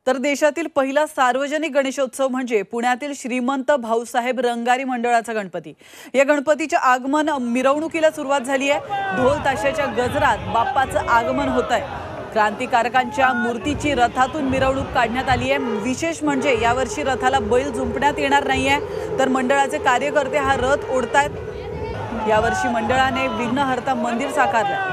तर देशातील पहिला सार्वजनिक गणेशोत्सव म्हणजे पुण्यातील श्रीमंत भाऊसाहेब रंगारी मंडळाचा गणपती। या गणपतीच्या आगमन मिरवणुकीला सुरुवात झाली आहे। ढोल ताशाच्या गजरात बाप्पाचं आगमन होत आहे। क्रांतिकारकांच्या मूर्तीची रथातून मिरवणूक काढण्यात आली आहे। विशेष म्हणजे यावर्षी रथाला बैल जुंपण्यात येणार नाहीये, तर मंडळाचे कार्यकर्ते हा रथ ओढतायत। यावर्षी मंडळाने विघ्नहर्ता मंदिर साकारलं।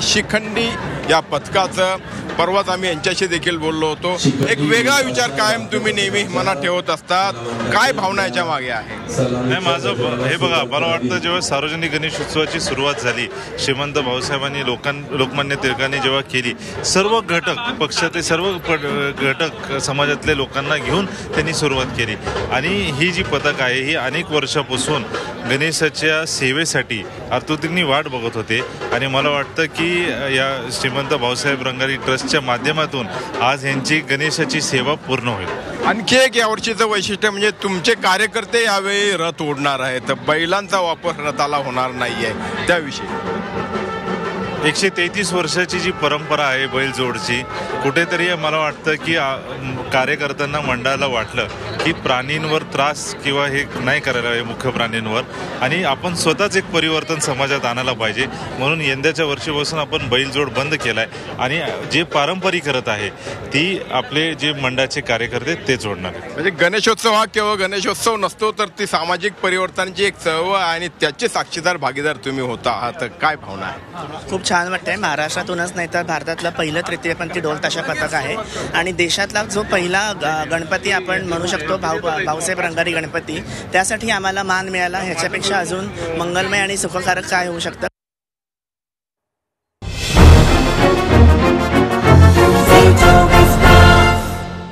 शिखंडी या पथकाचं परवाच आम्ही यांच्याशी देखील बोललो होतो। एक वेगळा विचार कायम तुम्ही नेहमी मनात ठेवत असतात, काय भावना याच्या मागे आहे? नाही, माझं हे बघा, मला वाटतं जेव्हा सार्वजनिक गणेश उत्सवाची सुरुवात झाली, श्रीमंत भाऊसाहेबांनी लोकमान्य टिळकांनी जेव्हा केली, सर्व घटक पक्षाचे सर्व घटक समाजातल्या लोकांना घेऊन त्यांनी सुरुवात केली। आणि ही जी पथक आहे ही अनेक वर्षापासून गणेशाच्या सेवेसाठी आतुरतेने वाट बघत होते। आणि मला वाटतं की या श्रीमंत भाऊसाहेब रंगारी ट्रस्टच्या माध्यमातून आज यांची गणेशाची सेवा पूर्ण होईल। आणखी एक यावर्षीचं वैशिष्ट्य म्हणजे तुमचे कार्यकर्ते यावेळी रथ ओढणार आहेत, बैलांचा वापर रथाला होणार नाहीये, त्याविषयी 133 वर्षाची जी परंपरा आहे बैलजोडची, कुठेतरी मला वाटतं की कार्यकर्त्यांना मंडळाला वाटलं की प्राणींवर त्रास किंवा हे नाही करायला आहे मुख्य प्राणींवर, आणि आपण स्वतःच एक परिवर्तन समाजात आणायला पाहिजे। म्हणून यंदाच्या वर्षीपासून आपण बैलजोड बंद केलाय आणि जे पारंपरिक करत आहे ती आपले जे मंडळाचे कार्यकर्ते ते जोडणार आहेत। म्हणजे गणेशोत्सव हा केवळ गणेशोत्सव नसतो, तर ती सामाजिक परिवर्तनाची एक चळवळ आणि त्याचे साक्षीदार भागीदार तुम्ही होता आहात, काय भावना आहे? खूप छान वाटतंय। महाराष्ट्रातूनच नाही तर भारतातलं पहिलं तृतीयपंथी ढोल ताशा पथक आहे आणि देशातला जो पहिला गणपती आपण म्हणू शकतो भाऊसाहेब रंगारी गणपती, त्यासाठी आम्हाला मान मिळाला। ह्याच्यापेक्षा अजून मंगलमय आणि सुखकारक काय होऊ शकतं?